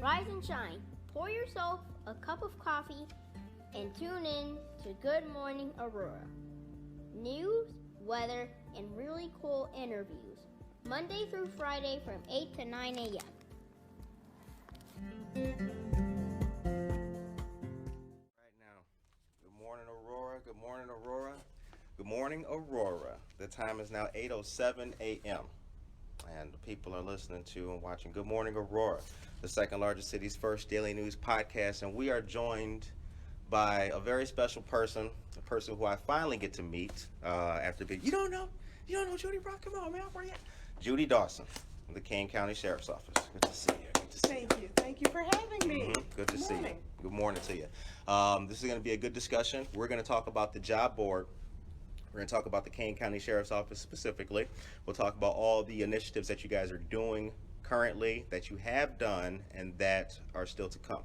rise and shine. Pour yourself a cup of coffee and tune in to Good Morning Aurora. News, weather, and really cool interviews. Monday through Friday from 8 to 9 a.m. Right now. Good morning, Aurora. Good morning, Aurora. Good morning, Aurora. The time is now 8:07 a.m. And the people are listening to and watching Good Morning Aurora, the second largest city's first daily news podcast. And we are joined by a very special person, a person who I finally get to meet after being, you don't know Judy, bro? Come on, man, where you at? Judy Dawson, of the Kane County Sheriff's Office. Good to see you. Good to see you. Thank you for having me. Good to see you. Good morning to you. This is going to be a good discussion. We're going to talk about the job board. We're going to talk about the Kane County Sheriff's Office specifically. We'll talk about all the initiatives that you guys are doing currently, that you have done, and that are still to come.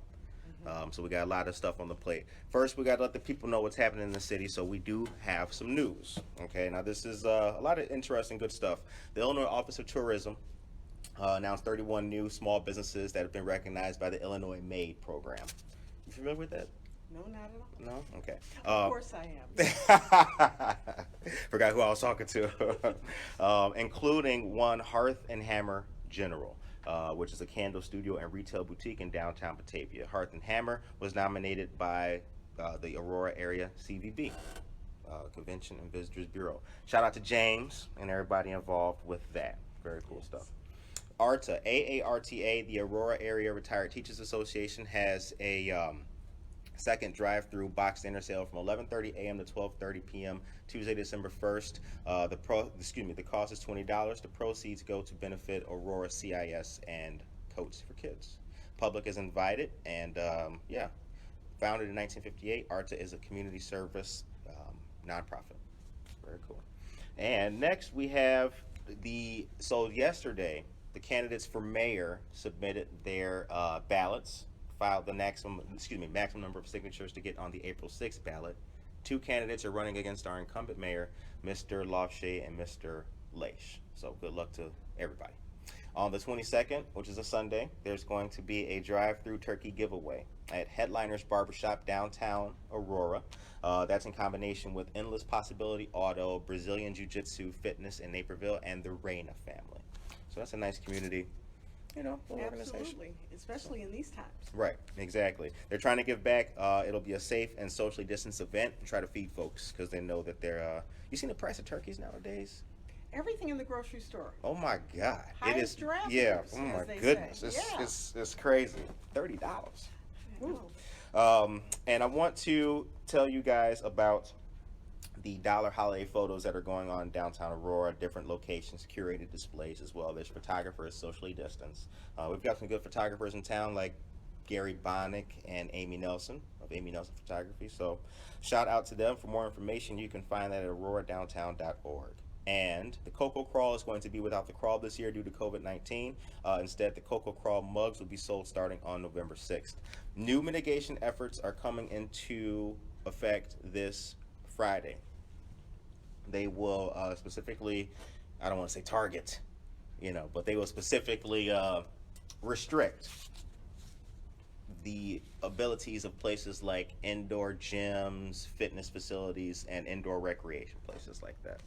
So we got a lot of stuff on the plate. First, we got to let the people know what's happening in the city, so we do have some news. Okay, now this is a lot of interesting, good stuff. The Illinois Office of Tourism announced 31 new small businesses that have been recognized by the Illinois MADE program. You familiar with that? No, not at all. No? Okay. Of course I am. Forgot who I was talking to. Including one Hearth and Hammer General, which is a candle studio and retail boutique in downtown Batavia. Hearth and Hammer was nominated by the Aurora Area CVB, Convention and Visitors Bureau. Shout out to James and everybody involved with that. Very cool stuff. ARTA, AARTA, the Aurora Area Retired Teachers Association, has a second drive-through box dinner sale from 11:30 a.m. to 12:30 p.m. Tuesday, December 1st. The cost is $20. The proceeds go to benefit Aurora CIS and Coats for Kids. Public is invited, and founded in 1958, ARTA is a community service nonprofit. Very cool. And next we have yesterday, the candidates for mayor submitted their ballots, filed the maximum number of signatures to get on the April 6th ballot. Two candidates are running against our incumbent mayor, Mr. Lofshay and Mr. Leish. So good luck to everybody. On the 22nd, which is a Sunday, there's going to be a drive-through turkey giveaway at Headliners Barbershop downtown Aurora. That's in combination with Endless Possibility Auto, Brazilian Jiu-Jitsu Fitness in Naperville, and the Reyna family. So that's a nice community, organization. Absolutely, especially in these times. Right, exactly. They're trying to give back. It'll be a safe and socially distanced event and try to feed folks because they know that they're, you seen the price of turkeys nowadays? Everything in the grocery store. Oh my God. High It is, draft yeah, juice, oh my as they goodness. say. It's crazy. $30. I know. And I want to tell you guys about the dollar holiday photos that are going on downtown Aurora, different locations, curated displays as well. There's photographers socially distanced. We've got some good photographers in town like Gary Bonnick and Amy Nelson of Amy Nelson Photography. So shout out to them. For more information, you can find that at auroradowntown.org. And the Cocoa Crawl is going to be without the crawl this year due to COVID-19. Instead, the Cocoa Crawl mugs will be sold starting on November 6th. New mitigation efforts are coming into effect this Friday. They will specifically, I don't want to say target, but they will specifically restrict the abilities of places like indoor gyms, fitness facilities, and indoor recreation places like that.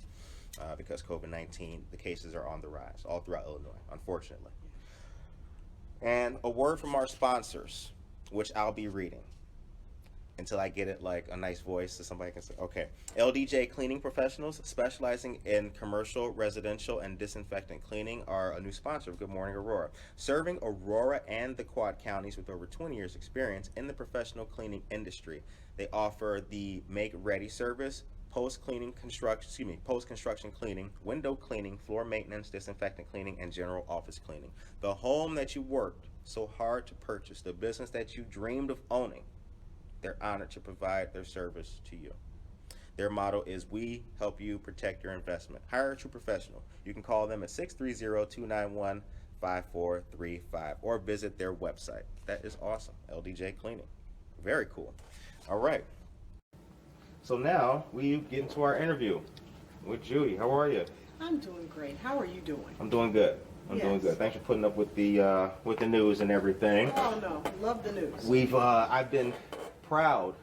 Because COVID-19, the cases are on the rise all throughout Illinois, unfortunately. And a word from our sponsors, which I'll be reading until I get it like a nice voice so somebody can say, okay. LDJ Cleaning Professionals, specializing in commercial, residential, and disinfectant cleaning, are a new sponsor of Good Morning Aurora. Serving Aurora and the Quad Counties with over 20 years experience in the professional cleaning industry. They offer the make-ready service, post-construction cleaning, window cleaning, floor maintenance, disinfectant cleaning, and general office cleaning. The home that you worked so hard to purchase, the business that you dreamed of owning, they're honored to provide their service to you. Their motto is, we help you protect your investment. Hire a true professional. You can call them at 630-291-5435 or visit their website. That is awesome. LDJ Cleaning. Very cool. All right. So now we get into our interview with Judy. How are you? I'm doing great. How are you doing? I'm doing good. I'm Yes. doing good. Thanks for putting up with the news and everything. Oh, no. Love the news. I've been proud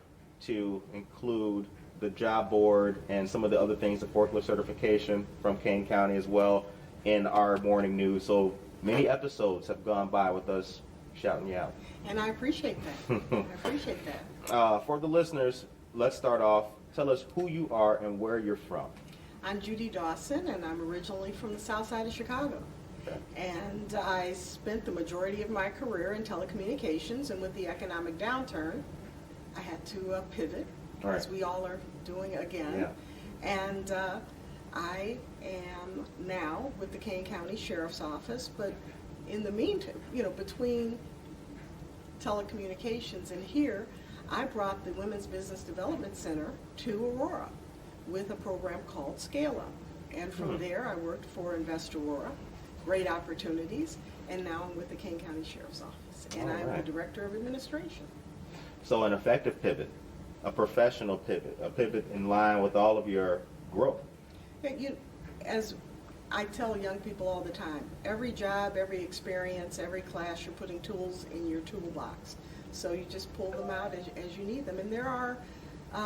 to include the job board and some of the other things, the forklift certification from Kane County as well, in our morning news. So many episodes have gone by with us shouting you out. And I appreciate that. I appreciate that. For the listeners, let's start off. Tell us who you are and where you're from. I'm Judy Dawson, and I'm originally from the south side of Chicago. Okay. And I spent the majority of my career in telecommunications, and with the economic downturn, I had to pivot, All right. as we all are doing again. Yeah. And I am now with the Kane County Sheriff's Office, but in the meantime, between telecommunications and here, I brought the Women's Business Development Center to Aurora with a program called Scale Up. And from there, I worked for Invest Aurora, great opportunities, and now I'm with the Kane County Sheriff's Office, and All I'm right. the Director of Administration. So an effective pivot, a professional pivot, a pivot in line with all of your growth. Yeah, as I tell young people all the time, every job, every experience, every class, you're putting tools in your toolbox. So you just pull them out as you need them. And there are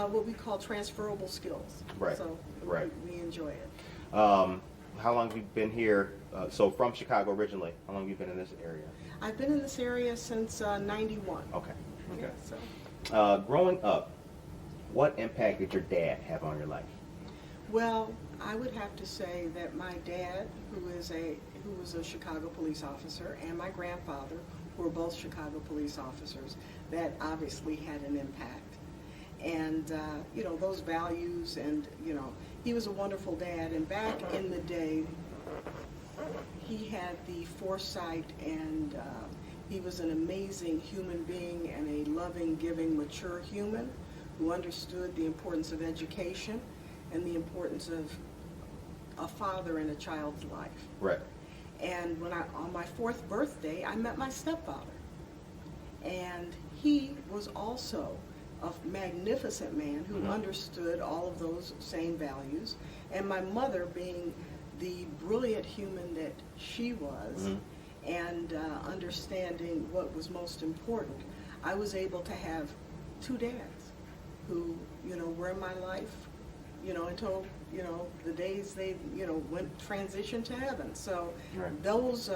what we call transferable skills. Right, So right. we enjoy it. How long have you been here? So from Chicago originally, how long have you been in this area? I've been in this area since 91. Okay. Yeah, Okay. so. Growing up, what impact did your dad have on your life? Well, I would have to say that my dad, who was a Chicago police officer, and my grandfather, who were both Chicago police officers, that obviously had an impact. And, those values, and, he was a wonderful dad. And back in the day, he had the foresight, and he was an amazing human being and a loving, giving, mature human who understood the importance of education and the importance of a father in a child's life. Right. And on my 4th birthday, I met my stepfather. And he was also a magnificent man who understood all of those same values. And my mother, being the brilliant human that she was, and understanding what was most important, I was able to have 2 dads who, were in my life, until, the days they, transitioned to heaven. So Right. those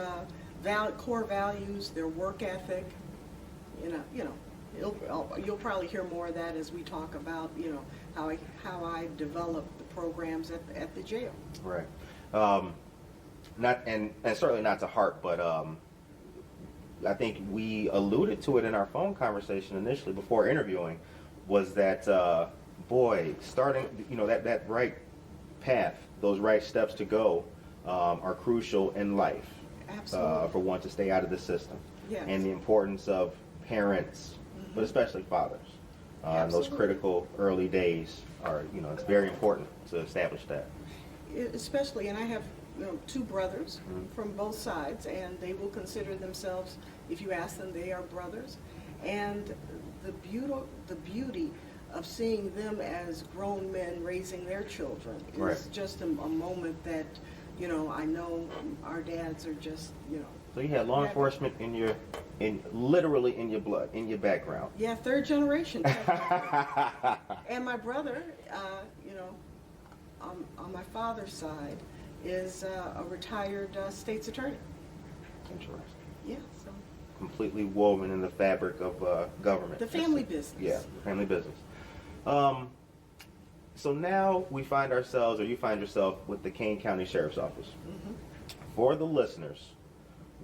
core values, their work ethic, you'll probably hear more of that as we talk about, how I developed the programs at the jail. Right. Not and certainly not to heart, but I think we alluded to it in our phone conversation initially before interviewing, was that starting, that right path, those right steps to go are crucial in life. Absolutely. For one to stay out of the system. Yes. And the importance of parents, but especially fathers. In those Absolutely. critical early days are, it's very important to establish that. Especially, and I have 2 brothers from both sides, and they will consider themselves, if you ask them, they are brothers. And the beauty of seeing them as grown men raising their children is Right. just a moment that, I know our dads are just, So you had law enforcement literally in your blood, in your background. Yeah, 3rd generation. And my brother, on my father's side, is a retired state's attorney. Interesting. Yeah, so Completely woven in the fabric of government. the family business. Yeah, family business. So now we find ourselves, or you find yourself, with the Kane County Sheriff's Office. For the listeners,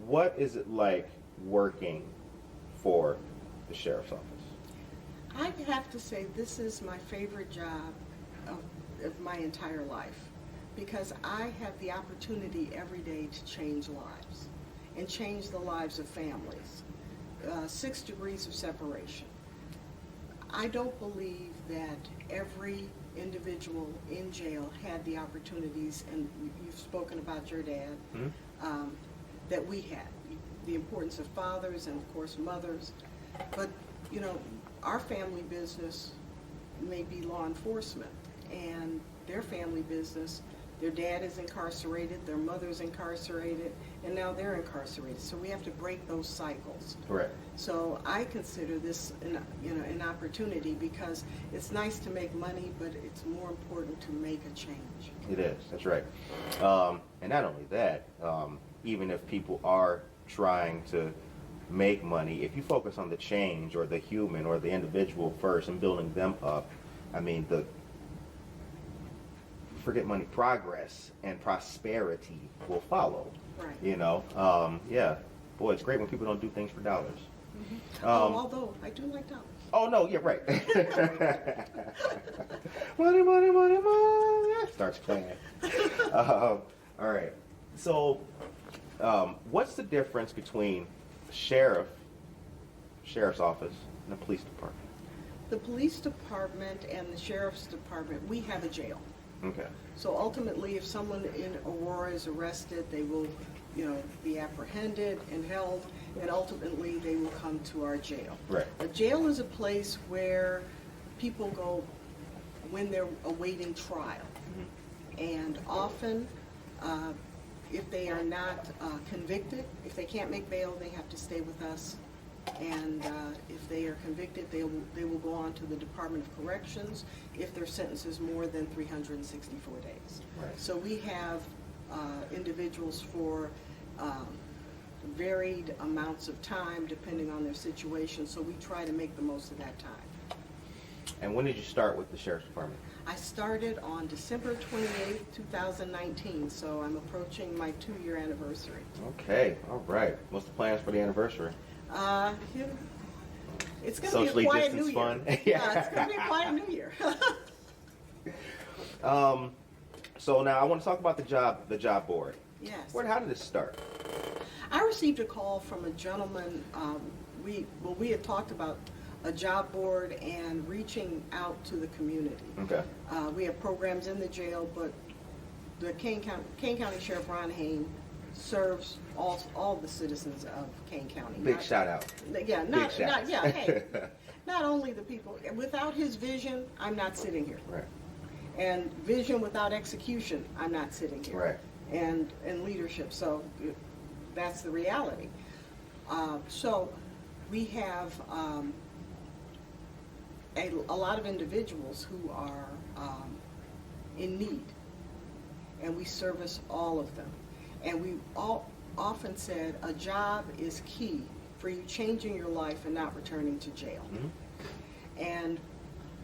what is it like working for the Sheriff's Office? I have to say this is my favorite job of my entire life, because I have the opportunity every day to change lives and change the lives of families. 6 degrees of separation. I don't believe that every individual in jail had the opportunities, and you've spoken about your dad, that we had. The importance of fathers and, of course, mothers. But, our family business may be law enforcement, and their family business, their dad is incarcerated, their mother's incarcerated, and now they're incarcerated. So we have to break those cycles. Correct. So I consider this an opportunity, because it's nice to make money, but it's more important to make a change. It is. That's right. And not only that, even if people are trying to make money, if you focus on the change or the human or the individual first and building them up, I mean, forget money, progress and prosperity will follow. Right. You know, yeah. Boy, it's great when people don't do things for dollars. Mm-hmm. Although I do like dollars. Oh, no, yeah, right. Money, money, money, money. Starts playing. All right. So, what's the difference between sheriff's office and the police department? The police department and the sheriff's department, we have a jail. Okay. So ultimately, if someone in Aurora is arrested, they will, be apprehended and held, and ultimately they will come to our jail. Right. A jail is a place where people go when they're awaiting trial. Mm-hmm. And often, if they are not convicted, if they can't make bail, they have to stay with us. And if they are convicted, they will go on to the Department of Corrections if their sentence is more than 364 days. Right. So we have individuals for varied amounts of time depending on their situation, so we try to make the most of that time. And when did you start with the sheriff's department? I started on December 28th, 2019, so I'm approaching my 2-year anniversary. Okay, all right. What's the plans for the anniversary? It's going to be a quiet New Year. Fun. Yeah, it's going to be a quiet New Year. So now I want to talk about the job board. Yes. How did this start? I received a call from a gentleman. We had talked about a job board and reaching out to the community. Okay. We have programs in the jail, but the Kane County Sheriff Ron Hain serves all the citizens of Kane County. Big shout out. Yeah, hey, not only the people. Without his vision, I'm not sitting here. Right. And vision without execution, I'm not sitting here. Right. And leadership. So that's the reality. So we have a lot of individuals who are in need, and we service all of them. And we all often said a job is key for you changing your life and not returning to jail. Mm-hmm. And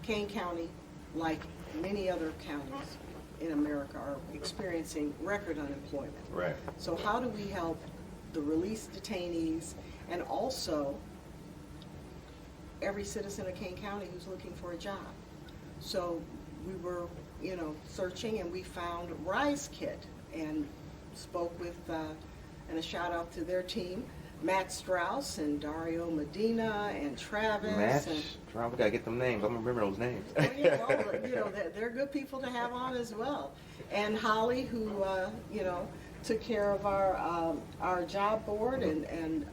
Kane County, like many other counties in America, are experiencing record unemployment. Right. So how do we help the released detainees and also every citizen of Kane County who's looking for a job? So we were, searching, and we found Rise Kit and spoke with, and a shout out to their team, Matt Strauss and Dario Medina and Travis. We gotta get them names. I'm gonna remember those names. They're good people to have on as well. And Holly, who took care of our job board and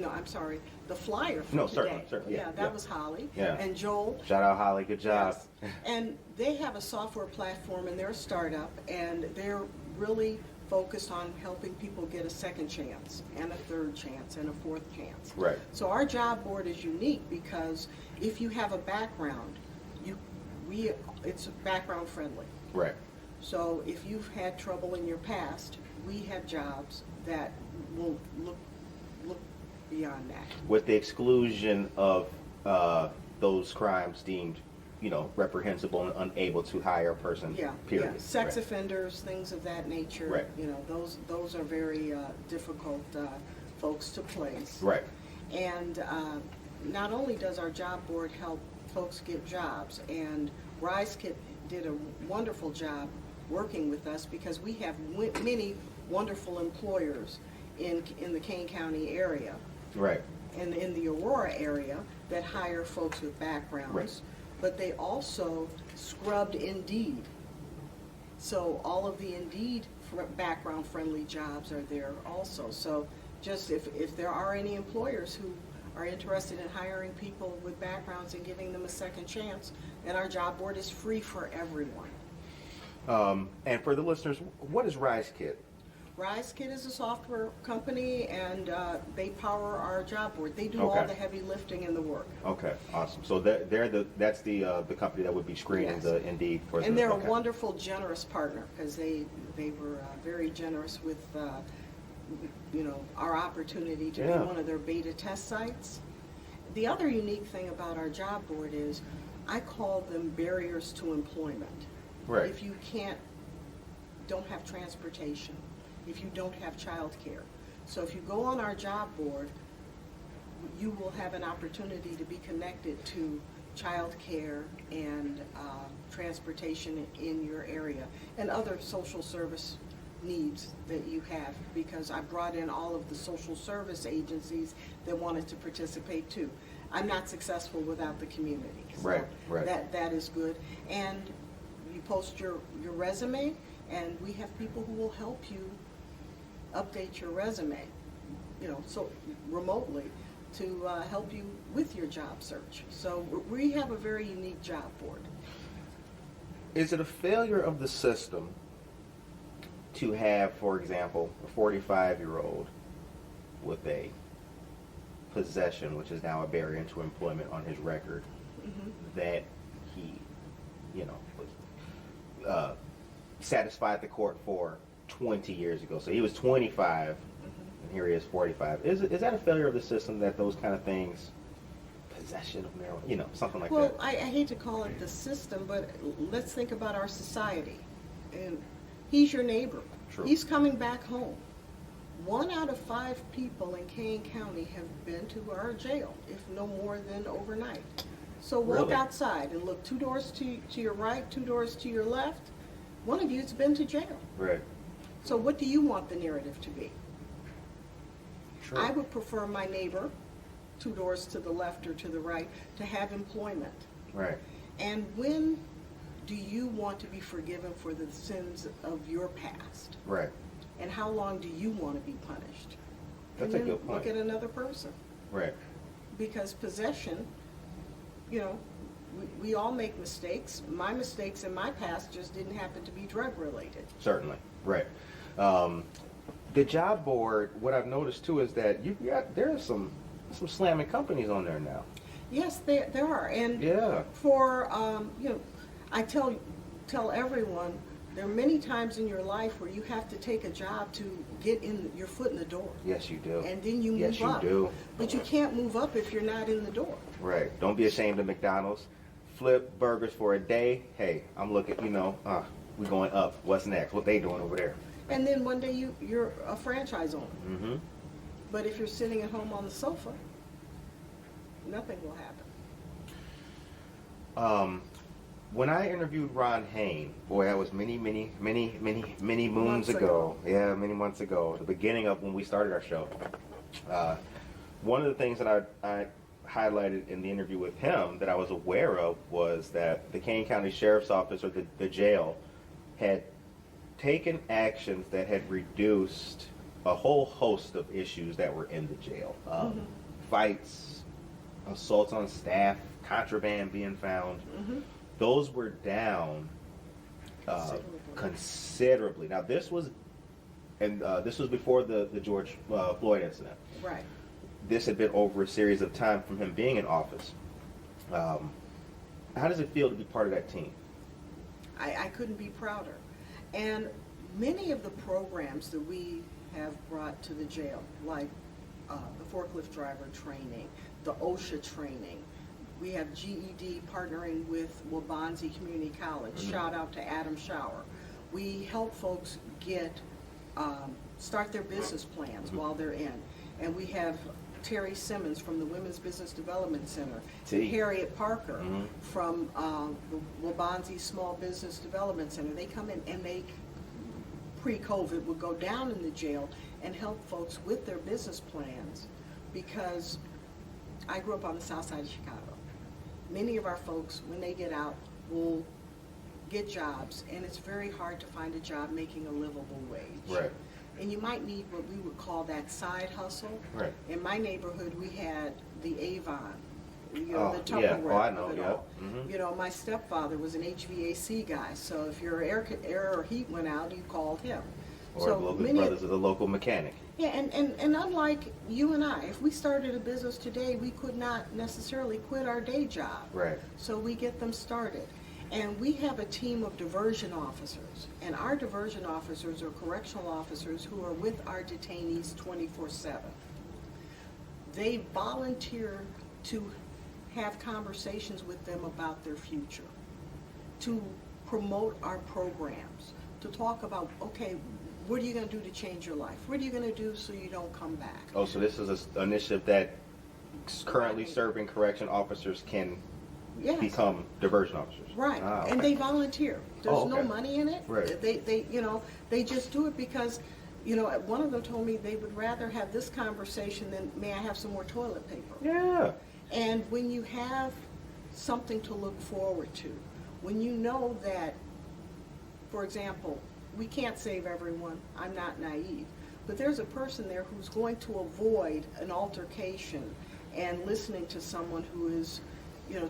I'm sorry, the flyer for today. Certainly. Yeah, that was Holly. Yeah. And Joel. Shout out Holly, good job. Yes. And they have a software platform, and they're a startup, and they're really focused on helping people get a second chance and a third chance and a fourth chance. Right. So our job board is unique because if you have a background, it's background friendly. Right. So if you've had trouble in your past, we have jobs that will look beyond that. With the exclusion of those crimes deemed, reprehensible and unable to hire a person. Yeah. Period. Yeah. Sex right. offenders, things of that nature. Right. Those are very difficult folks to place. Right. And not only does our job board help folks get jobs, and Rise Kit did a wonderful job working with us because we have many wonderful employers in the Kane County area. Right. And in the Aurora area that hire folks with backgrounds. Right. But they also scrubbed Indeed. So all of the Indeed background friendly jobs are there also. So just if there are any employers who are interested in hiring people with backgrounds and giving them a second chance, then our job board is free for everyone. And for the listeners, what is Rise Kit? Rise Kit is a software company, and they power our job board. They do all Okay. the heavy lifting and the work. Okay, awesome. So that's the company that would be screening Yes. the Indeed for And the, they're okay. a wonderful, generous partner, because they were very generous with, our opportunity to Yeah. be one of their beta test sites. The other unique thing about our job board is, I call them barriers to employment. Right. If you don't have transportation, if you don't have childcare. So if you go on our job board, you will have an opportunity to be connected to childcare and transportation in your area, and other social service needs that you have, because I brought in all of the social service agencies that wanted to participate too. I'm not successful without the community. So Right. That is good. And you post your resume, and we have people who will help you update your resume, so remotely, to help you with your job search. So we have a very unique job board. Is it a failure of the system to have, for example, a 45-year-old with a possession, which is now a barrier to employment on his record, that he, satisfied the court for 20 years ago? So he was 25, and here he is 45. Is that a failure of the system that those kind of things, possession of marijuana, something like Well, that? I hate to call it the system, but let's think about our society. And he's your neighbor. True. He's coming back home. 1 out of 5 people in Kane County have been to our jail, if no more than overnight. So walk Really? outside and look 2 doors to your right, 2 doors to your left. One of you's been to jail. Right. So what do you want the narrative to be? True. I would prefer my neighbor, 2 doors to the left or to the right, to have employment. Right. And when do you want to be forgiven for the sins of your past? Right. And how long do you want to be punished? That's and a then good point. Look at another person. Right. Because possession, we all make mistakes. My mistakes in my past just didn't happen to be drug related. Certainly. Right. The job board, what I've noticed too is that there are some slamming companies on there now. Yes, there are. And Yeah. for, I tell everyone, there are many times in your life where you have to take a job to get your foot in the door. Yes, you do. And then you move Yes, you up. do. But you can't move up if you're not in the door. Right. Don't be ashamed of McDonald's. Flip burgers for a day. Hey, I'm looking, we're going up. What's next? What they doing over there? And then one day you're a franchise owner. Mm-hmm. But if you're sitting at home on the sofa, nothing will happen. When I interviewed Ron Hain, boy, that was many moons Months ago. Yeah, many months ago. The beginning of when we started our show. One of the things that I highlighted in the interview with him that I was aware of was that the Kane County Sheriff's Office, or the jail, had taken actions that had reduced a whole host of issues that were in the jail. Fights, assaults on staff, contraband being found. Those were down considerably. Now this was before the George Floyd incident. Right. This had been over a series of time from him being in office. How does it feel to be part of that team? I couldn't be prouder. And many of the programs that we have brought to the jail, like the forklift driver training, the OSHA training, we have GED partnering with Wabanzi Community College. Shout out to Adam Shower. We help folks start their business plans while they're in. And we have Terry Simmons from the Women's Business Development Center, and Harriet Parker from the Wabanzi Small Business Development Center. They come in and they, pre-COVID, would go down in the jail and help folks with their business plans, because I grew up on the south side of Chicago. Many of our folks, when they get out, will get jobs, and it's very hard to find a job making a livable wage. Right. And you might need what we would call that side hustle. Right. In my neighborhood, we had the Avon, the Yeah. Tupperware Oh, I know. of it Yep. all. Mhm. My stepfather was an HVAC guy, so if your air or heat went out, you called him. Or the local brothers of the local mechanic. Yeah, and unlike you and I, if we started a business today, we could not necessarily quit our day job. Right. So we get them started. And we have a team of diversion officers. And our diversion officers are correctional officers who are with our detainees 24/7. They volunteer to have conversations with them about their future, to promote our programs, to talk about, okay, what are you going to do to change your life? What are you going to do so you don't come back? Oh, so this is an initiative that currently serving correction officers can become diversion officers. Right, Ah, okay. and they volunteer. There's no okay. money in it. Right. They just do it because, one of them told me they would rather have this conversation than, may I have some more toilet paper? Yeah. And when you have something to look forward to, when you know that, for example, we can't save everyone, I'm not naive, but there's a person there who's going to avoid an altercation and listening to someone who is,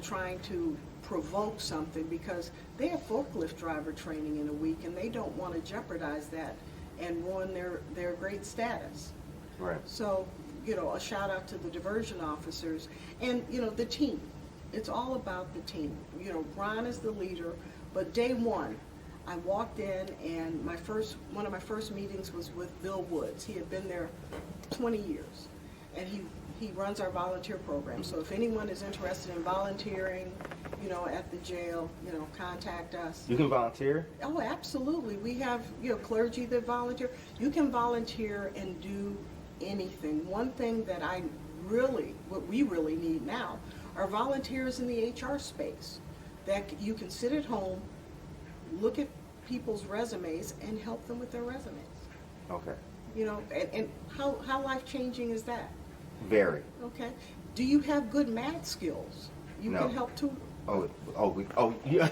trying to provoke something because they have forklift driver training in a week and they don't want to jeopardize that and ruin their great status. Right. So, a shout out to the diversion officers and, the team. It's all about the team. Ron is the leader, but day one, I walked in and one of my first meetings was with Bill Woods. He had been there 20 years and he runs our volunteer program. So if anyone is interested in volunteering, at the jail, contact us. You can volunteer? Oh, absolutely. We have, clergy that volunteer. You can volunteer and do anything. One thing that what we really need now are volunteers in the HR space that you can sit at home, look at people's resumes and help them with their resumes. Okay. And how life-changing is that? Very. Okay. Do you have good math skills? You No. can help too. Yeah.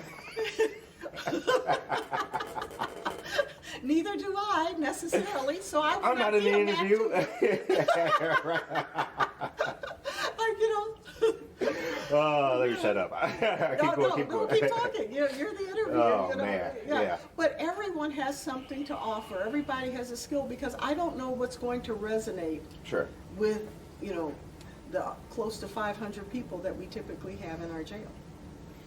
Neither do I necessarily, so I'm not in the interview. Let me shut up. Keep talking. You're the interviewer. Oh, man. Yeah. But everyone has something to offer. Everybody has a skill because I don't know what's going to resonate Sure. with, the close to 500 people that we typically have in our jail.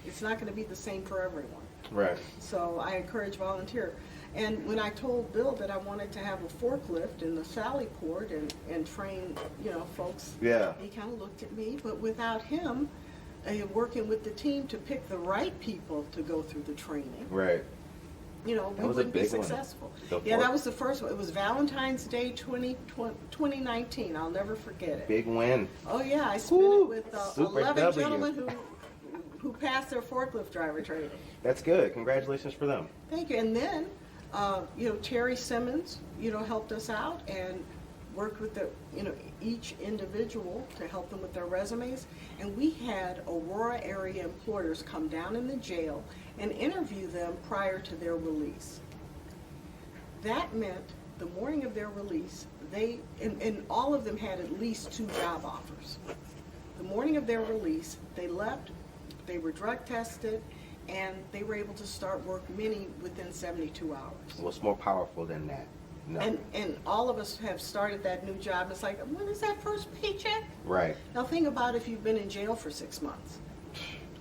It's not going to be the same for everyone. Right. So I encourage volunteer. And when I told Bill that I wanted to have a forklift in the Sally Port and train, folks, Yeah. he kind of looked at me. But without him, working with the team to pick the right people to go through the training, Right. we wouldn't be successful. Yeah, that was the first one. It was Valentine's Day 2019. I'll never forget it. Big win. Oh, yeah. I spent it with Super 11 W. gentlemen who passed their forklift driver training. That's good. Congratulations for them. Thank you. And then, Terry Simmons, helped us out and worked with each individual to help them with their resumes. And we had Aurora area employers come down in the jail and interview them prior to their release. That meant the morning of their release, and all of them had at least 2 job offers. The morning of their release, they left, they were drug tested, and they were able to start work, many within 72 hours. What's more powerful than that? No. And all of us have started that new job. It's like, when is that first paycheck? Right. Now think about if you've been in jail for 6 months.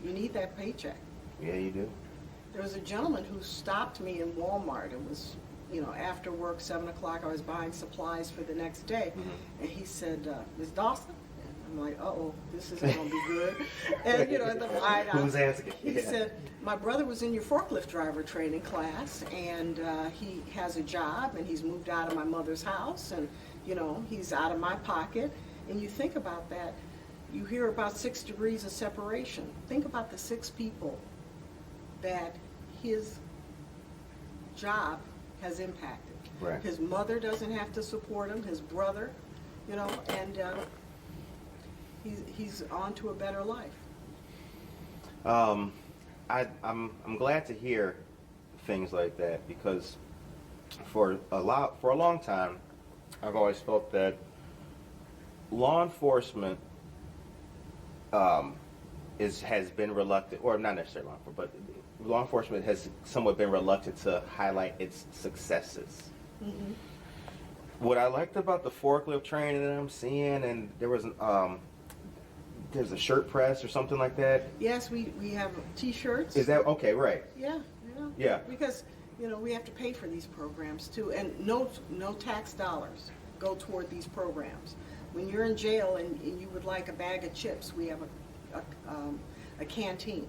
You need that paycheck. Yeah, you do. There was a gentleman who stopped me in Walmart. It was, after work, 7 o'clock. I was buying supplies for the next day. Mm-hmm. And he said, Ms. Dawson? I'm like, uh-oh, this isn't going to be good. And, in the ride out, Who's asking? He said, my brother was in your forklift driver training class, and he has a job, and he's moved out of my mother's house, and, he's out of my pocket. And you think about that, you hear about 6 degrees of separation. Think about the 6 people that his job has impacted. Right. His mother doesn't have to support him, his brother, and he's on to a better life. I'm glad to hear things like that because for a long time, I've always felt that law enforcement has been reluctant, or not necessarily law enforcement has somewhat been reluctant to highlight its successes. Mhm. What I liked about the forklift training that I'm seeing, and there was there's a shirt press or something like that. Yes, we have T-shirts. Is that okay? Right. Yeah, Yeah. Because, we have to pay for these programs too, and no tax dollars go toward these programs. When you're in jail and you would like a bag of chips, we have a canteen.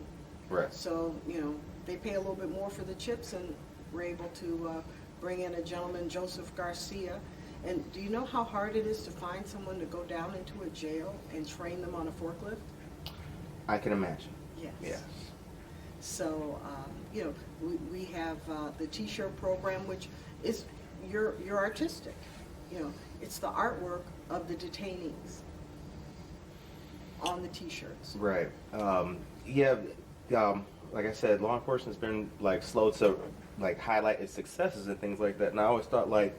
Right. So, they pay a little bit more for the chips, and we're able to bring in a gentleman, Joseph Garcia. And do you know how hard it is to find someone to go down into a jail and train them on a forklift? I can imagine. Yes. Yes. So, we have the T-shirt program, which is you're artistic. It's the artwork of the detainees on the T-shirts. Right. Like I said, law enforcement's been like slow to like highlight its successes and things like that. And I always thought like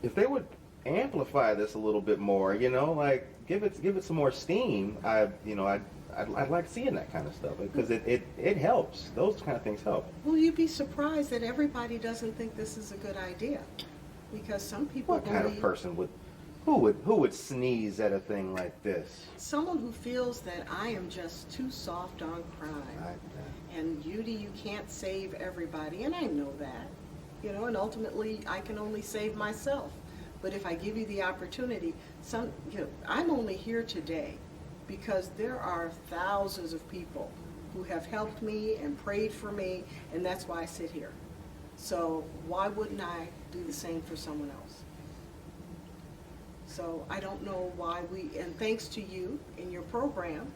if they would amplify this a little bit more, like give it some more steam. I'd like seeing that kind of stuff because it helps. Those kind of things help. Well, you'd be surprised that everybody doesn't think this is a good idea, because some people What kind of person who would sneeze at a thing like this? Someone who feels that I am just too soft on crime. And Judy, you can't save everybody, and I know that. And ultimately I can only save myself. But if I give you the opportunity, I'm only here today because there are thousands of people who have helped me and prayed for me, and that's why I sit here. So why wouldn't I do the same for someone else? So I don't know why and thanks to you in your program,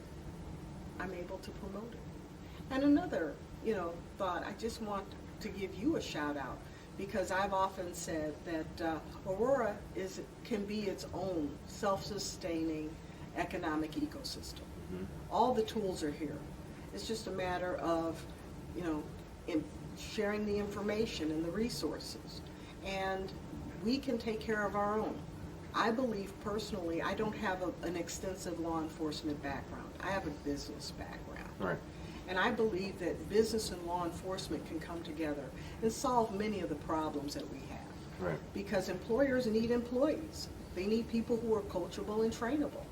I'm able to promote it. And another, thought, I just want to give you a shout out, because I've often said that Aurora can be its own self-sustaining economic ecosystem. Mm-hmm. All the tools are here. It's just a matter of, sharing the information and the resources. And we can take care of our own. I believe personally, I don't have an extensive law enforcement background. I have a business background. Right. And I believe that business and law enforcement can come together and solve many of the problems that we have. Right. Because employers need employees. They need people who are coachable and trainable.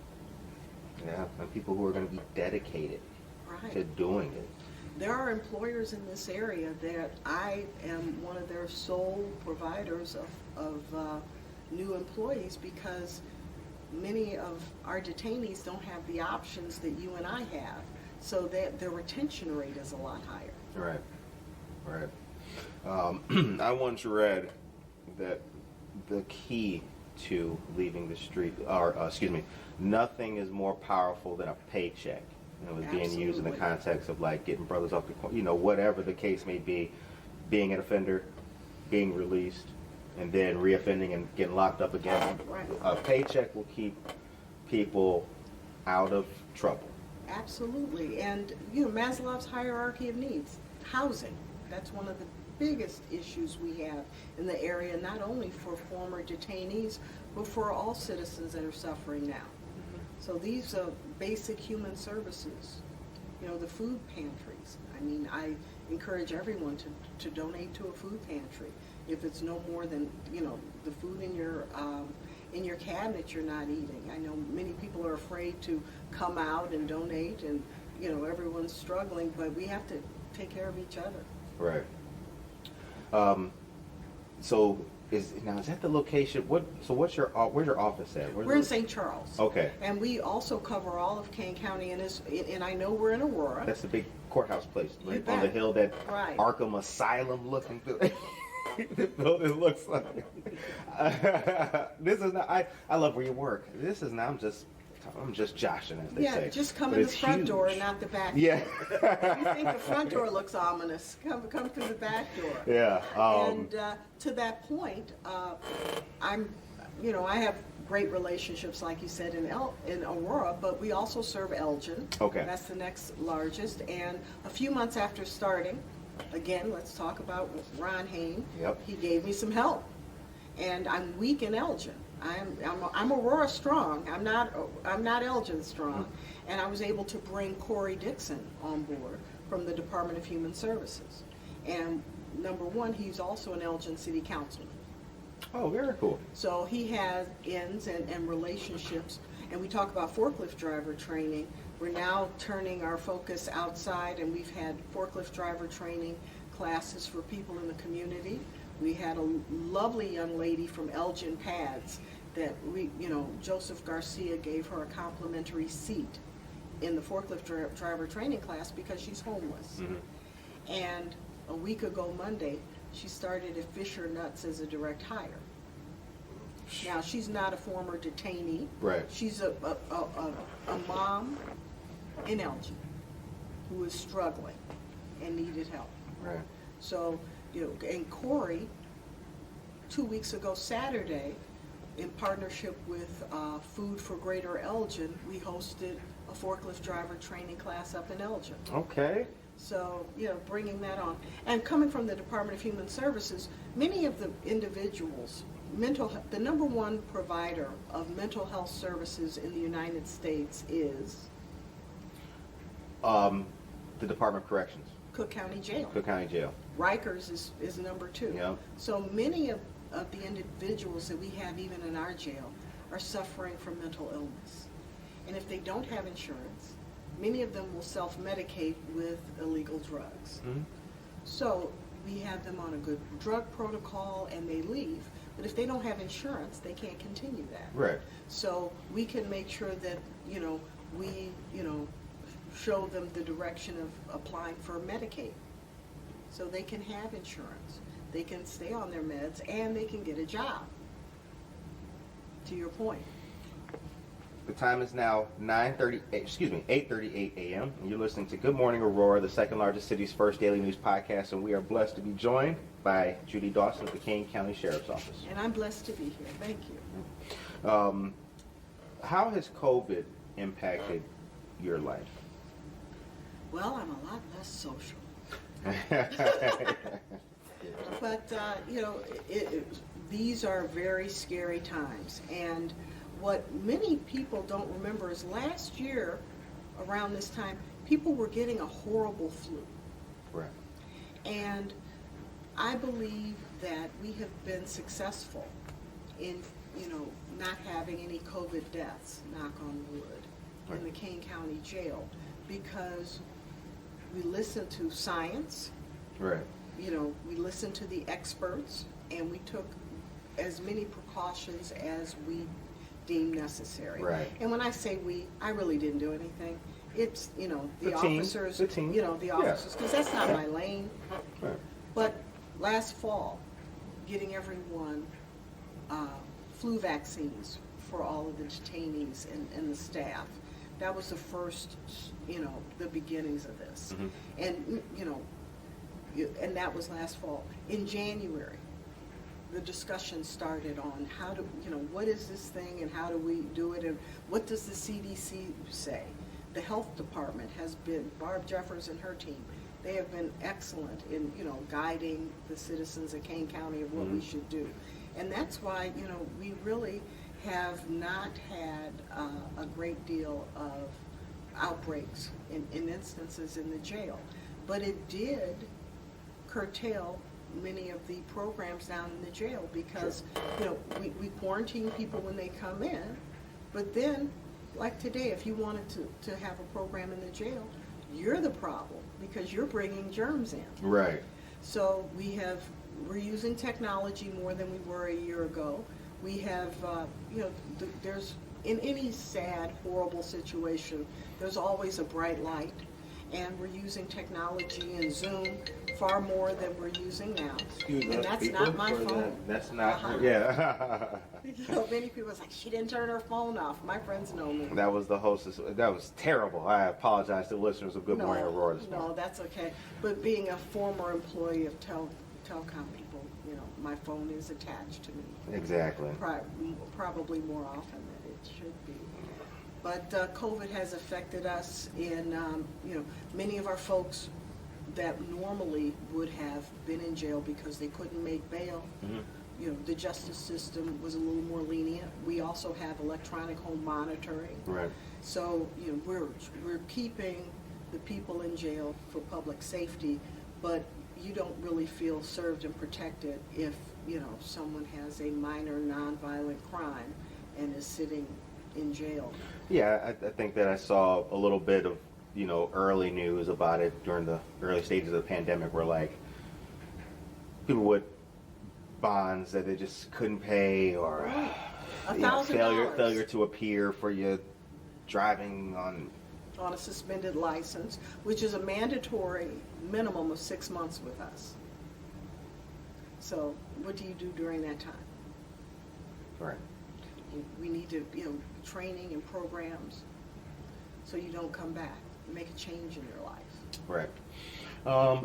Yeah, and people who are going to be dedicated Right. to doing it. There are employers in this area that I am one of their sole providers of new employees, because many of our detainees don't have the options that you and I have, so that their retention rate is a lot higher. Right. I once read that the key to leaving the street, nothing is more powerful than a paycheck. And it was being used in the context of like getting brothers off the, whatever the case may be, being an offender, being released, and then reoffending and getting locked up again. Right. A paycheck will keep people out of trouble. Absolutely. And, Maslow's hierarchy of needs, housing, that's one of the biggest issues we have in the area, not only for former detainees, but for all citizens that are suffering now. Mm-hmm. So these are basic human services, the food pantries. I mean, I encourage everyone to donate to a food pantry. If it's no more than, the food in your cabinet you're not eating. I know many people are afraid to come out and donate, and, everyone's struggling, but we have to take care of each other. Right. So is that the location? Where's your office at? We're in St. Charles. Okay. And we also cover all of Kane County, and I know we're in Aurora. That's the big courthouse place, right? You bet. On the hill, that Right. Arkham Asylum looking thing. The building looks like. This is not. I love where you work. This is not. I'm just joshing, as they say. Yeah, just come But in the it's front huge. door and not the back Yeah. door. If you think the front door looks ominous, come through the back door. Yeah. And to that point, I have great relationships, like you said, in Aurora, but we also serve Elgin. Okay. That's the next largest. And a few months after starting, again, let's talk about Ron Hain. Yep. He gave me some help, and I'm weak in Elgin. I'm Aurora strong. I'm not Elgin strong, and I was able to bring Corey Dixon on board from the Department of Human Services. And number one, he's also an Elgin City Councilman. Oh, very cool. So he has ends and relationships. And we talk about forklift driver training. We're now turning our focus outside, and we've had forklift driver training classes for people in the community. We had a lovely young lady from Elgin Pads that Joseph Garcia gave her a complimentary seat in the forklift driver training class because she's homeless. Mm-hmm. And a week ago Monday, she started at Fisher Nuts as a direct hire. Now, she's not a former detainee. Right. She's a mom in Elgin who is struggling and needed help. Right. So, and Corey, 2 weeks ago Saturday, in partnership with Food for Greater Elgin, we hosted a forklift driver training class up in Elgin. Okay. So, bringing that on. And coming from the Department of Human Services, many of the individuals, the number one provider of mental health services in the United States is? The Department of Corrections. Cook County Jail. Cook County Jail. Rikers is number two. Yeah. So many of the individuals that we have even in our jail are suffering from mental illness. And if they don't have insurance, many of them will self-medicate with illegal drugs. Mm-hmm. So we have them on a good drug protocol and they leave. But if they don't have insurance, they can't continue that. Right. So we can make sure that, we, show them the direction of applying for Medicaid. So they can have insurance, they can stay on their meds, and they can get a job. To your point. The time is now 8:38 a.m. and you're listening to Good Morning Aurora, the second largest city's first daily news podcast, and we are blessed to be joined by Judy Dawson of the Kane County Sheriff's Office. And I'm blessed to be here. Thank you. How has COVID impacted your life? Well, I'm a lot less social. But, these are very scary times. And what many people don't remember is last year, around this time, people were getting a horrible flu. Right. And I believe that we have been successful in, not having any COVID deaths, knock on wood, in the Kane County Jail, because we listen to science. Right. We listened to the experts, and we took as many precautions as we deemed necessary. Right. And when I say we, I really didn't do anything. It's, the team. officers, The team. the officers, because that's not my lane. Right. But last fall, getting everyone flu vaccines for all of the detainees and the staff, that was the first, the beginnings of this. Mm-hmm. And, and that was last fall. In January, the discussion started on how to, what is this thing and how do we do it and what does the CDC say? The health department has been, Barb Jeffers and her team, they have been excellent in, guiding the citizens of Kane County of what we should do. And that's why, we really have not had a great deal of outbreaks in instances in the jail. But it did curtail many of the programs down in the jail because, we quarantine people when they come in, but then, like today, if you wanted to have a program in the jail, you're the problem because you're bringing germs in. Right. So we're using technology more than we were a year ago. We have, there's, in any sad, horrible situation, there's always a bright light. And we're using technology and Zoom far more than we're using now. And that's not my phone. That's not, yeah. Many people are like, she didn't turn her phone off. My friends know me. That was the hostess. That was terrible. I apologize to the listeners of Good Morning Aurora this morning. No, that's okay. But being a former employee of telecom people, my phone is attached to me. Exactly. Probably more often than it should be. But COVID has affected us in, many of our folks that normally would have been in jail because they couldn't make bail. Mm-hmm. The justice system was a little more lenient. We also have electronic home monitoring. Right. So, we're keeping the people in jail for public safety, but you don't really feel served and protected if, someone has a minor nonviolent crime and is sitting in jail. Yeah, I think that I saw a little bit of, early news about it during the early stages of the pandemic where, like, people with bonds that they just couldn't pay or failure to appear for you driving on a suspended license, which is a mandatory minimum of 6 months with us. So what do you do during that time? Right. We need to, training and programs so you don't come back, make a change in your life. Right.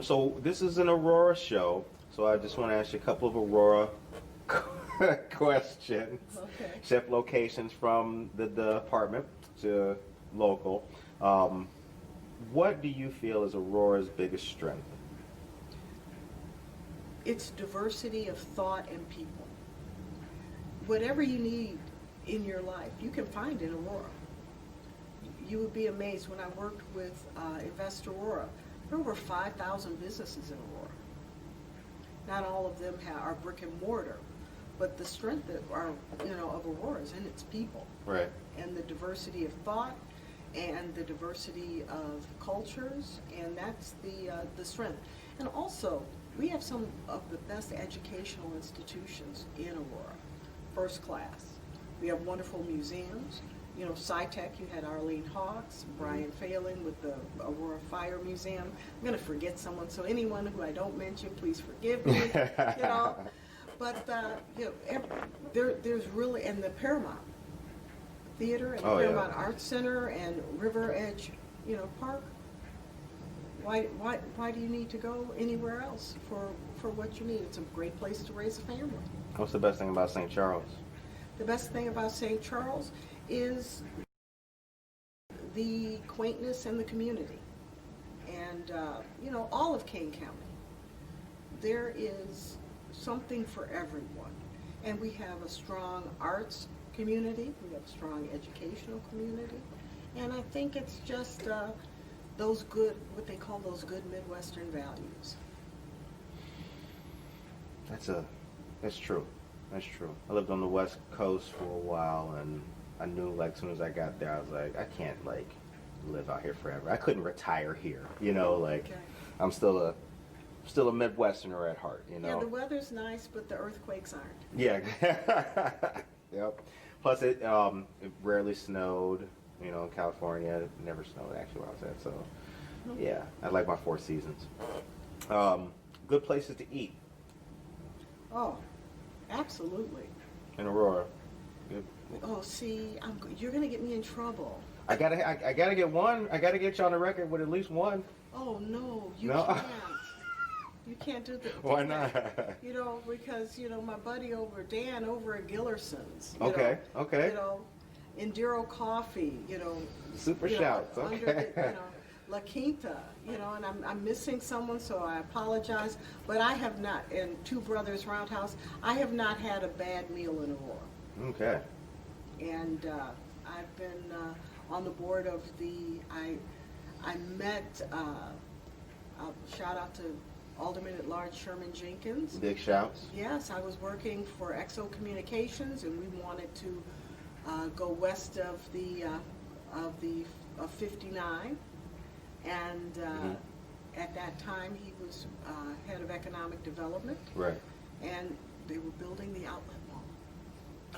So this is an Aurora show, so I just want to ask you a couple of Aurora questions. Okay. Shift locations from the department to local. What do you feel is Aurora's biggest strength? It's diversity of thought and people. Whatever you need in your life, you can find in Aurora. You would be amazed. When I worked with Invest Aurora, there were over 5,000 businesses in Aurora. Not all of them are brick and mortar, but the strength of Aurora is in its people. Right. And the diversity of thought and the diversity of cultures, and that's the strength. And also, we have some of the best educational institutions in Aurora, first class. We have wonderful museums. SciTech, you had Arlene Hawks, Brian Phelan with the Aurora Fire Museum. I'm going to forget someone, so anyone who I don't mention, please forgive me. But there's really, and the Paramount Theater and the Paramount Arts Center and River Edge, Park. Why do you need to go anywhere else for what you need? It's a great place to raise a family. What's the best thing about St. Charles? The best thing about St. Charles is the quaintness and the community. And, all of Kane County. There is something for everyone. And we have a strong arts community. We have a strong educational community. And I think it's just those good, what they call those good Midwestern values. That's true. That's true. I lived on the West Coast for a while, and I knew, like, as soon as I got there, I was like, I can't, like, live out here forever. I couldn't retire here, Okay. I'm still a Midwesterner at heart, Yeah, the weather's nice, but the earthquakes aren't. Yeah. Yep. Plus, it rarely snowed, in California. It never snowed, actually, where I was at, so, yeah, I like my 4 seasons. Good places to eat. Oh, absolutely. In Aurora. Good. Oh, see, you're going to get me in trouble. I gotta get one. I gotta get you on the record with at least one. Oh, no, you No? can't. You can't do that. Why not? Because, my buddy Dan over at Gillerson's. Okay. Enduro Coffee, Super shouts. Okay. Under La Quinta, and I'm missing someone, so I apologize. But I have not, and Two Brothers Roundhouse, I have not had a bad meal in Aurora. Okay. And I've been on the board of I met, shout out to Alderman at Large Sherman Jenkins. Big shouts. Yes, I was working for Exo Communications, and we wanted to go west of the 59. And at that time, he was head of economic development. Right. And they were building the outlet mall.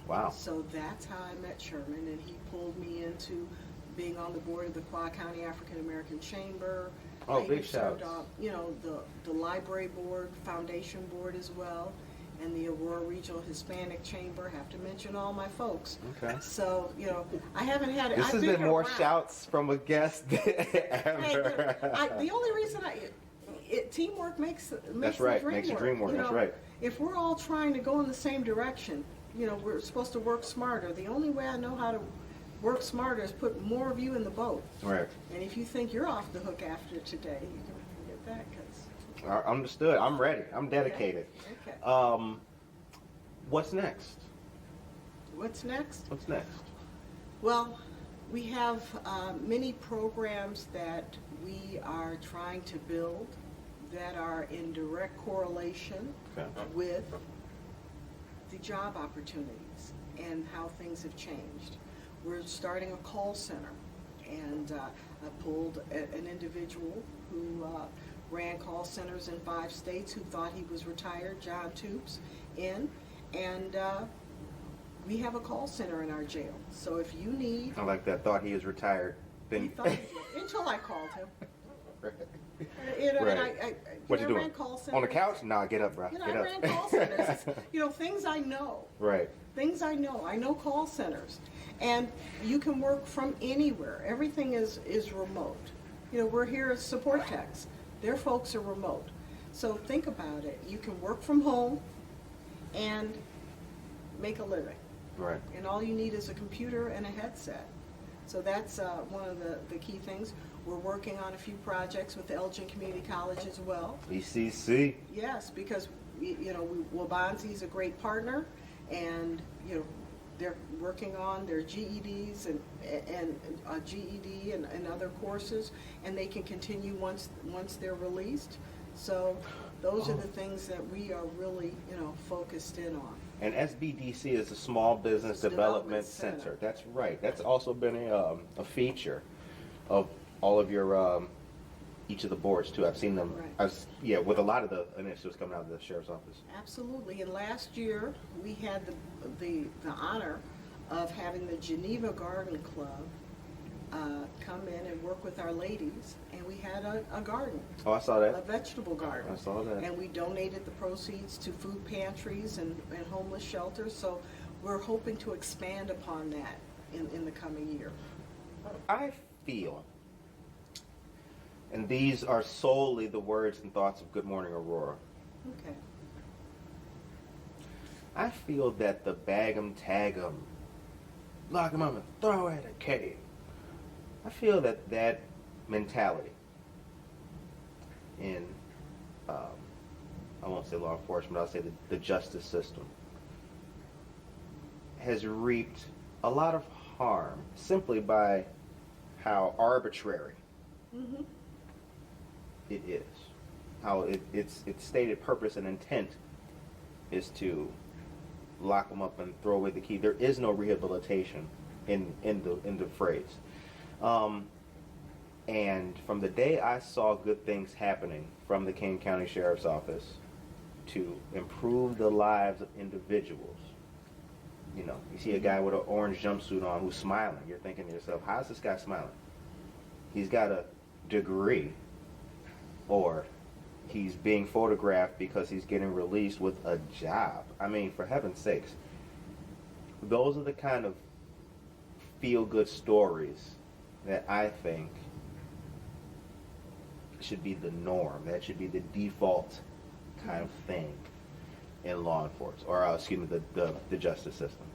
Wow. So that's how I met Sherman, and he pulled me into being on the board of the Quad County African American Chamber. Oh, big shouts. The library board, foundation board as well, and the Aurora Regional Hispanic Chamber. Have to mention all my folks. Okay. So, I haven't had... This has been more shouts from a guest than ever. Hey, the only reason teamwork makes That's right. Makes the dream work. That's right. If we're all trying to go in the same direction, we're supposed to work smarter. The only way I know how to work smarter is put more of you in the boat. Right. And if you think you're off the hook after today, you can forget that. Understood. I'm ready. I'm dedicated. Okay. What's next? What's next? What's next? Well, we have many programs that we are trying to build that are in direct correlation Okay. with the job opportunities and how things have changed. We're starting a call center, and I pulled an individual who ran call centers in 5 states who thought he was retired, John Toops, in, and we have a call center in our jail. So if you need... I like that. Thought he was retired. He Then thought he did, until I called him. Right. You know, Right. and What you I doing? ran call centers. On the couch? Nah, get up, bro. You know, Get I up. ran call centers. You know, things I know. Right. Things I know. I know call centers. And you can work from anywhere. Everything is remote. You know, we're here as support techs. Their folks are remote. So think about it. You can work from home and make a living. Right. And all you need is a computer and a headset. So that's one of the key things. We're working on a few projects with Elgin Community College as well. ECC. Yes, because Wabanzi's a great partner, and they're working on their GEDs and GED and other courses, and they can continue once they're released. So those are the things that we are really focused in on. And SBDC is a Small Business Development Center. That's right. That's also been a feature of all of your each of the boards too. I've seen them. Right. With a lot of the initiatives coming out of the sheriff's office. Absolutely. And last year we had the honor of having the Geneva Garden Club come in and work with our ladies, and we had a garden. Oh, I saw that. A vegetable garden. I saw that. And we donated the proceeds to food pantries and homeless shelters. So we're hoping to expand upon that in the coming year. I feel, and these are solely the words and thoughts of Good Morning Aurora, Okay. I feel that the bag 'em, tag 'em, lock 'em up and throw at a cave, I feel that mentality in, I won't say law enforcement, I'll say the justice system, has reaped a lot of harm simply by how arbitrary Mm-hmm. it is. How its stated purpose and intent is to lock them up and throw away the key. There is no rehabilitation in the phrase. And from the day I saw good things happening from the Kane County Sheriff's Office to improve the lives of individuals, you see a guy with an orange jumpsuit on who's smiling. You're thinking to yourself, how's this guy smiling? He's got a degree, or he's being photographed because he's getting released with a job. I mean, for heaven's sakes, those are the kind of feel-good stories that I think should be the norm. That should be the default kind of thing in law enforcement, or excuse me, the justice system.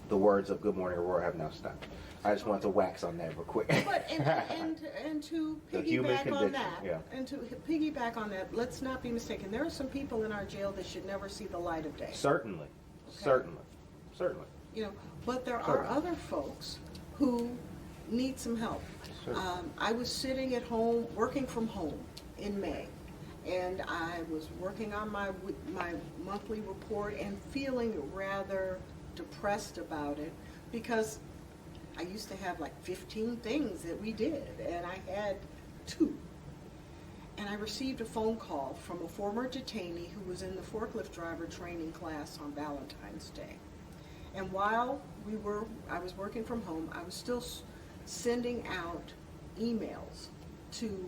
The words of Good Morning Aurora have now stopped. I just wanted to wax on that real quick. But and to The human piggyback on condition, that, yeah. and to piggyback on that, let's not be mistaken. There are some people in our jail that should never see the light of day. Certainly, Okay. certainly. But there are Certainly. other folks who need some help. Certainly. I was sitting at home, working from home in May, and I was working on my monthly report and feeling rather depressed about it, because I used to have like 15 things that we did, and I had 2. And I received a phone call from a former detainee who was in the forklift driver training class on Valentine's Day. And while I was working from home, I was still sending out emails to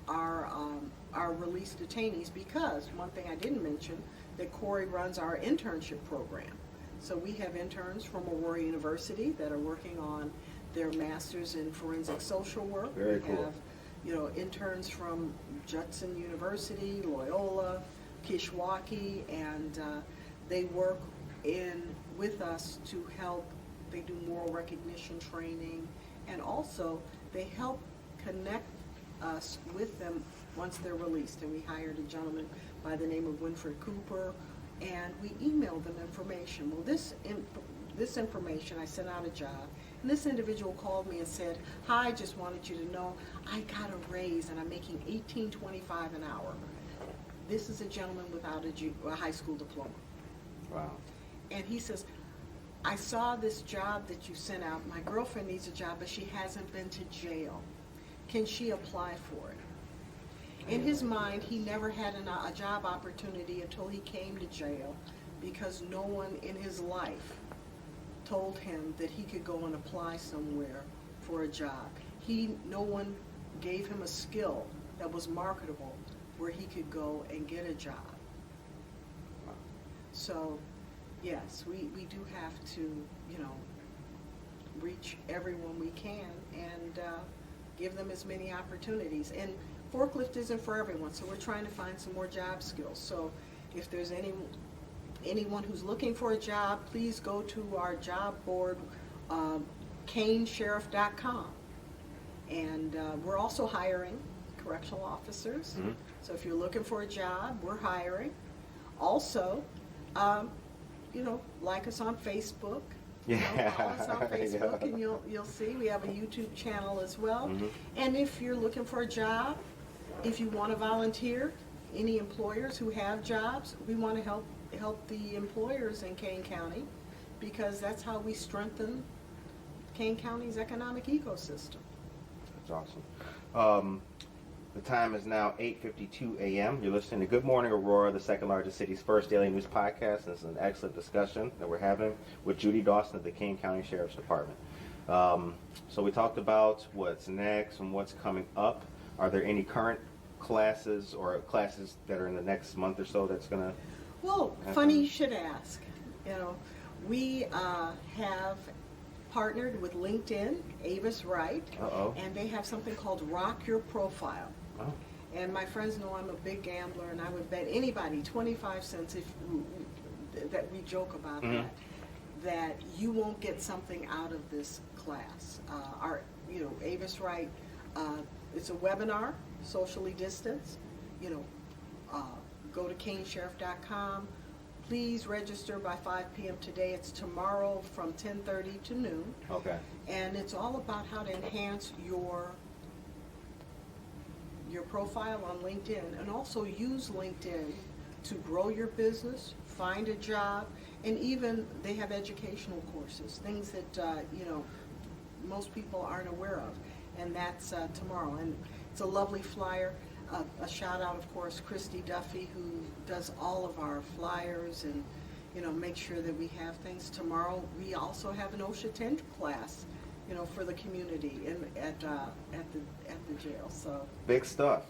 our released detainees, because one thing I didn't mention, that Corey runs our internship program. So we have interns from Aurora University that are working on their masters in forensic social work. Very we cool. have, interns from Judson University, Loyola, Kishwaukee, and they work with us to help. They do moral recognition training, and also they help connect us with them once they're released. And we hired a gentleman by the name of Winfred Cooper, and we emailed them information. Well, this information, I sent out a job, and this individual called me and said, "Hi, just wanted you to know I got a raise and I'm making $18.25 an hour." this is a gentleman without a high school diploma. Wow. And he says, I saw this job that you sent out. My girlfriend needs a job, but she hasn't been to jail. Can she apply for it? In his mind, he never had a job opportunity until he came to jail, because no one in his life told him that he could go and apply somewhere for a job. No one gave him a skill that was marketable where he could go and get a job. So, yes, we do have to, reach everyone we can and give them as many opportunities. And forklift isn't for everyone, so we're trying to find some more job skills. So if there's anyone who's looking for a job, please go to our job board, KaneSheriff.com. And we're also hiring correctional officers. Mm-hmm. So if you're looking for a job, we're hiring. Also, like us on Facebook. Follow us on Facebook, and you'll see we have a YouTube channel as well. Mm-hmm. And if you're looking for a job, if you want to volunteer, any employers who have jobs, we want to help the employers in Kane County, because that's how we strengthen Kane County's economic ecosystem. That's awesome. The time is now 8:52 a.m. You're listening to Good Morning Aurora, the second largest city's first daily news podcast. This is an excellent discussion that we're having with Judy Dawson of the Kane County Sheriff's Department. So we talked about what's next and what's coming up. Are there any current classes or classes that are in the next month or so that's going to Well, happen? funny you should ask. We have partnered with LinkedIn, Avis Wright, and they have something called Rock Your Profile. Oh. And my friends know I'm a big gambler, and I would bet anybody 25 cents that we joke about that you won't get something out of this class. Avis Wright, it's a webinar, socially distanced. Go to KaneSheriff.com. Please register by 5 p.m. today. It's tomorrow from 10:30 to noon. Okay. And it's all about how to enhance your profile on LinkedIn, and also use LinkedIn to grow your business, find a job, and even they have educational courses, things that most people aren't aware of. And that's tomorrow. And it's a lovely flyer. A shout out, of course, Christy Duffy, who does all of our flyers and make sure that we have things tomorrow. We also have an OSHA 10 class, for the community at the jail. So Big stuff.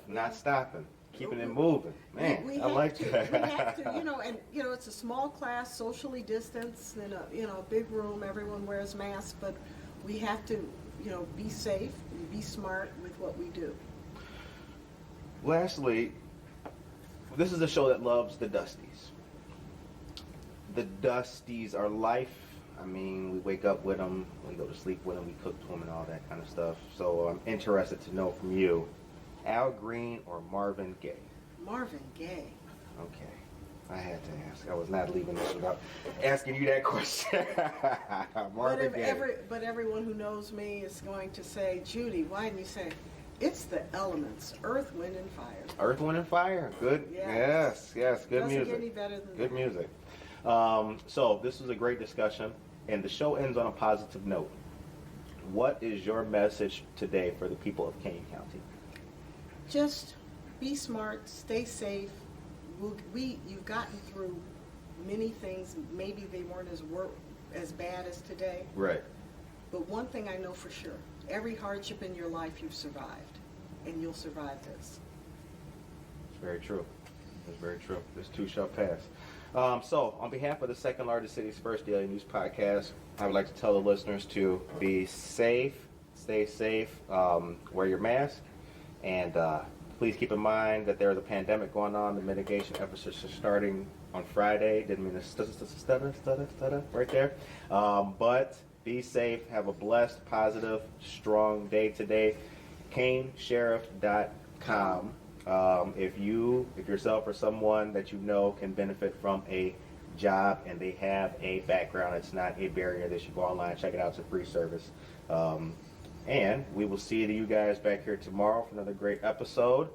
Not stopping. Keeping it moving. Man, I like that. We have to, and it's a small class, socially distanced in a big room. Everyone wears masks, but we have to, be safe and be smart with what we do. Lastly, this is a show that loves the Dusties. The Dusties are life. I mean, we wake up with them, we go to sleep with them, we cook to them and all that kind of stuff. So I'm interested to know from you, Al Green or Marvin Gaye? Marvin Gaye. Okay. I had to ask. I was not leaving this without asking you that question. Marvin Gaye. But everyone who knows me is going to say, Judy, why didn't you say, it's the elements, earth, wind, and fire. Earth, wind, and fire. Good. Yes. Good Doesn't music. get any better than Good that. music. So this was a great discussion, and the show ends on a positive note. What is your message today for the people of Kane County? Just be smart, stay safe. You've gotten through many things. Maybe they weren't as bad as today. Right. But one thing I know for sure, every hardship in your life you've survived, and you'll survive this. It's very true. It's very true. This too shall pass. So, on behalf of the second largest city's first daily news podcast, I would like to tell the listeners to be safe, stay safe, wear your mask, and please keep in mind that there is a pandemic going on. The mitigation efforts are starting on Friday. Didn't mean to stutter right there. But be safe. Have a blessed, positive, strong day today. KaneSheriff.com. If yourself or someone that you know can benefit from a job and they have a background, it's not a barrier. They should go online, check it out. It's a free service. And we will see you guys back here tomorrow for another great episode.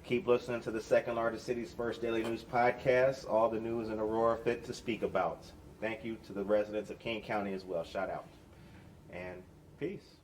Keep listening to the second largest city's first daily news podcast. All the news in Aurora fit to speak about. Thank you to the residents of Kane County as well. Shout out. And peace.